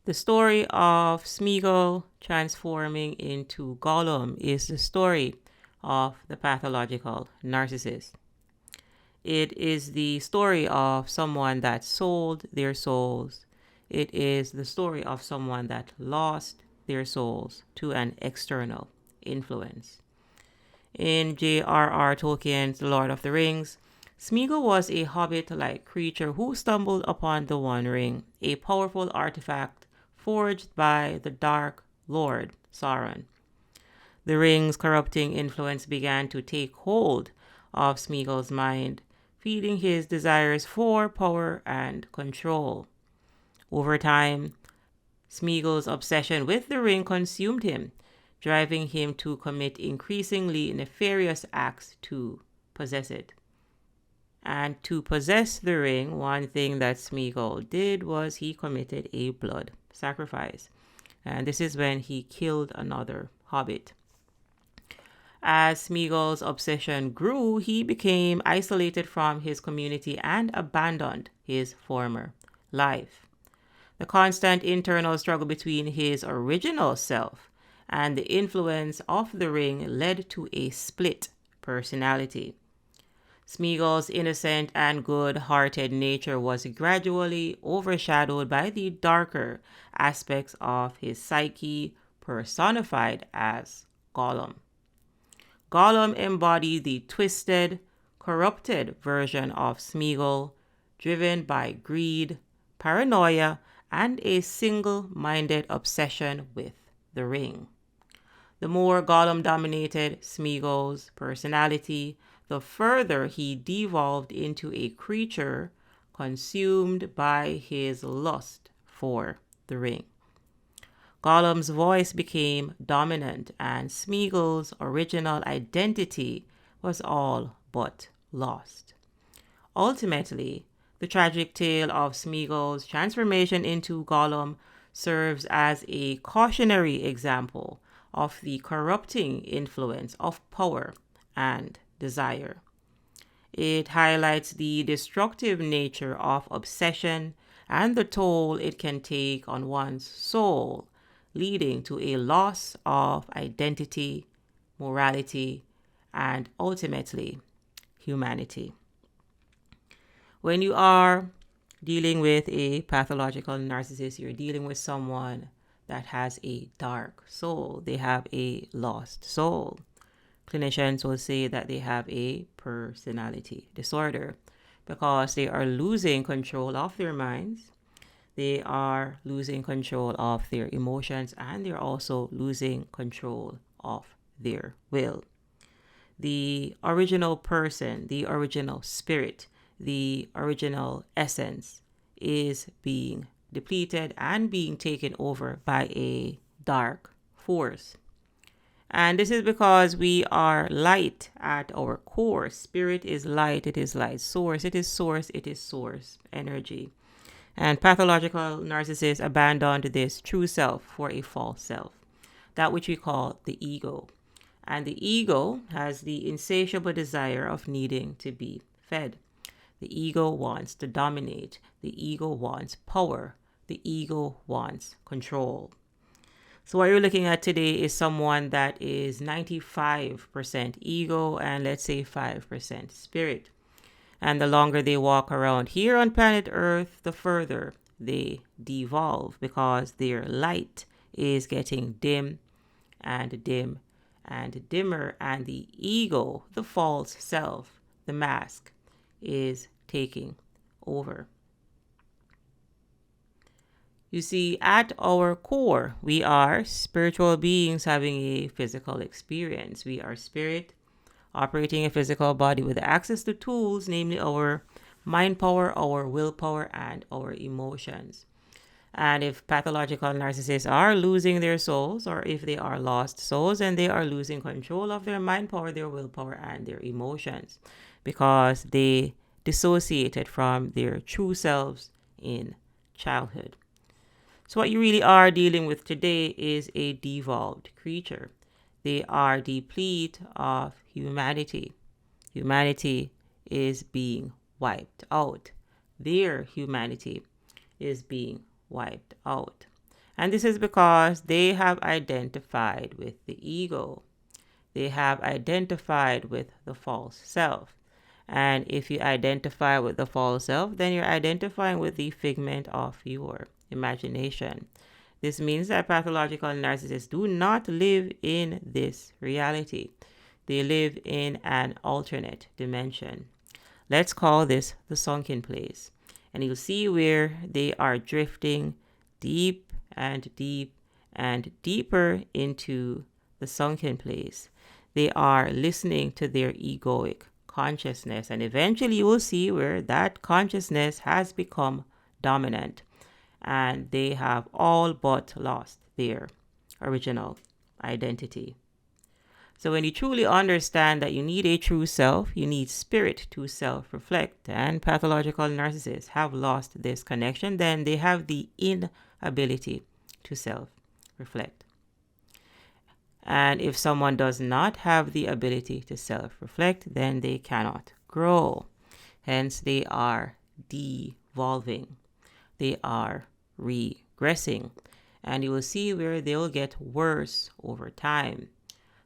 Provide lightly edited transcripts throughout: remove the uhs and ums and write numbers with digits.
The story of Smeagol transforming into Gollum is the story of the pathological narcissist. It is the story of someone that sold their souls. It is the story of someone that lost their souls to an external influence. In J.R.R. Tolkien's The Lord of the Rings, Smeagol was a hobbit-like creature who stumbled upon the One Ring, a powerful artifact forged by the Dark Lord Sauron. The ring's corrupting influence began to take hold of Smeagol's mind, feeding his desires for power and control. Over time, Smeagol's obsession with the ring consumed him, driving him to commit increasingly nefarious acts to possess it. And to possess the ring, one thing that Smeagol did was he committed a blood sacrifice. And this is when he killed another hobbit. As Smeagol's obsession grew, he became isolated from his community and abandoned his former life. The constant internal struggle between his original self and the influence of the ring led to a split personality. Smeagol's innocent and good-hearted nature was gradually overshadowed by the darker aspects of his psyche, personified as Gollum. Gollum embodied the twisted, corrupted version of Smeagol, driven by greed, paranoia, and a single-minded obsession with the ring. The more Gollum dominated Smeagol's personality, the further he devolved into a creature consumed by his lust for the ring. Gollum's voice became dominant, and Smeagol's original identity was all but lost. Ultimately, the tragic tale of Smeagol's transformation into Gollum serves as a cautionary example of the corrupting influence of power and desire. It highlights the destructive nature of obsession and the toll it can take on one's soul, leading to a loss of identity, morality, and ultimately humanity. When you are dealing with a pathological narcissist, you're dealing with someone that has a dark soul. They have a lost soul. Clinicians will say that they have a personality disorder because they are losing control of their minds. They are losing control of their emotions, and they're also losing control of their will. The original person, the original spirit, the original essence is being depleted and being taken over by a dark force. And this is because we are light at our core. Spirit is light, it is light. Source, it is source, it is source energy. And pathological narcissists abandoned this true self for a false self, that which we call the ego. And the ego has the insatiable desire of needing to be fed. The ego wants to dominate. The ego wants power. The ego wants control. So what you're looking at today is someone that is 95% ego and let's say 5% spirit. And the longer they walk around here on planet Earth, the further they devolve because their light is getting dim and dim and dimmer, and the ego, the false self, the mask, is taking over. You see, at our core, we are spiritual beings having a physical experience. We are spirit operating a physical body with access to tools, namely our mind power, our willpower, and our emotions. And if pathological narcissists are losing their souls, or if they are lost souls and they are losing control of their mind power, their willpower, and their emotions, because they dissociated from their true selves in childhood. So what you really are dealing with today is a devolved creature. They are depleted of humanity. Humanity is being wiped out. Their humanity is being wiped out. And this is because they have identified with the ego. They have identified with the false self. And if you identify with the false self, then you're identifying with the figment of your imagination. This means that pathological narcissists do not live in this reality. They live in an alternate dimension. Let's call this the sunken place. And you'll see where they are drifting deep and deep and deeper into the sunken place. They are listening to their egoic consciousness, and eventually you will see where that consciousness has become dominant and they have all but lost their original identity. So when you truly understand that you need a true self, you need spirit to self-reflect, and pathological narcissists have lost this connection, then they have the inability to self-reflect. And if someone does not have the ability to self-reflect, then they cannot grow. Hence, they are devolving. They are regressing. And you will see where they will get worse over time.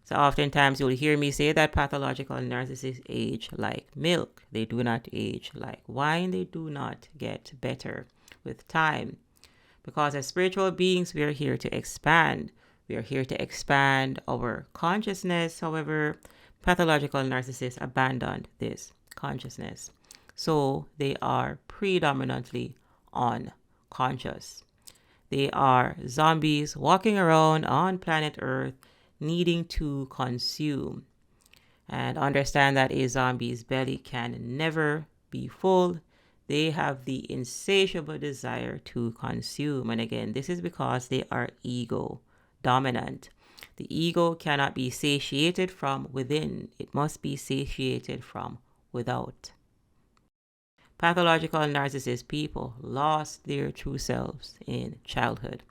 So oftentimes you'll hear me say that pathological narcissists age like milk. They do not age like wine. They do not get better with time. Because as spiritual beings, we are here to expand. We are here to expand our consciousness. However, pathological narcissists abandoned this consciousness. So they are predominantly unconscious. They are zombies walking around on planet Earth needing to consume. And understand that a zombie's belly can never be full. They have the insatiable desire to consume. And again, this is because they are ego dominant. The ego cannot be satiated from within. It must be satiated from without. Pathological narcissist people lost their true selves in childhood.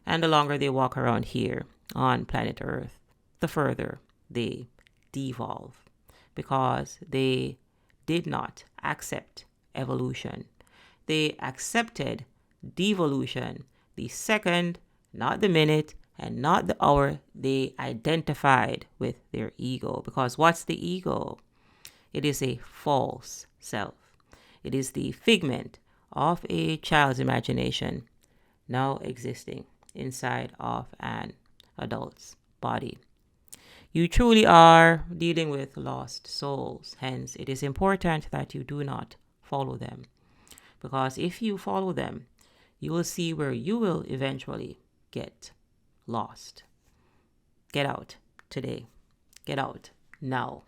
And the longer they walk around here on planet Earth, the further they devolve, because they did not accept evolution. They accepted devolution the second, not the minute, and not the hour they identified with their ego. Because what's the ego? It is a false self. It is the figment of a child's imagination now existing inside of an adult's body. You truly are dealing with lost souls. Hence, it is important that you do not follow them. Because if you follow them, you will see where you will eventually get lost. Get out today. Get out now.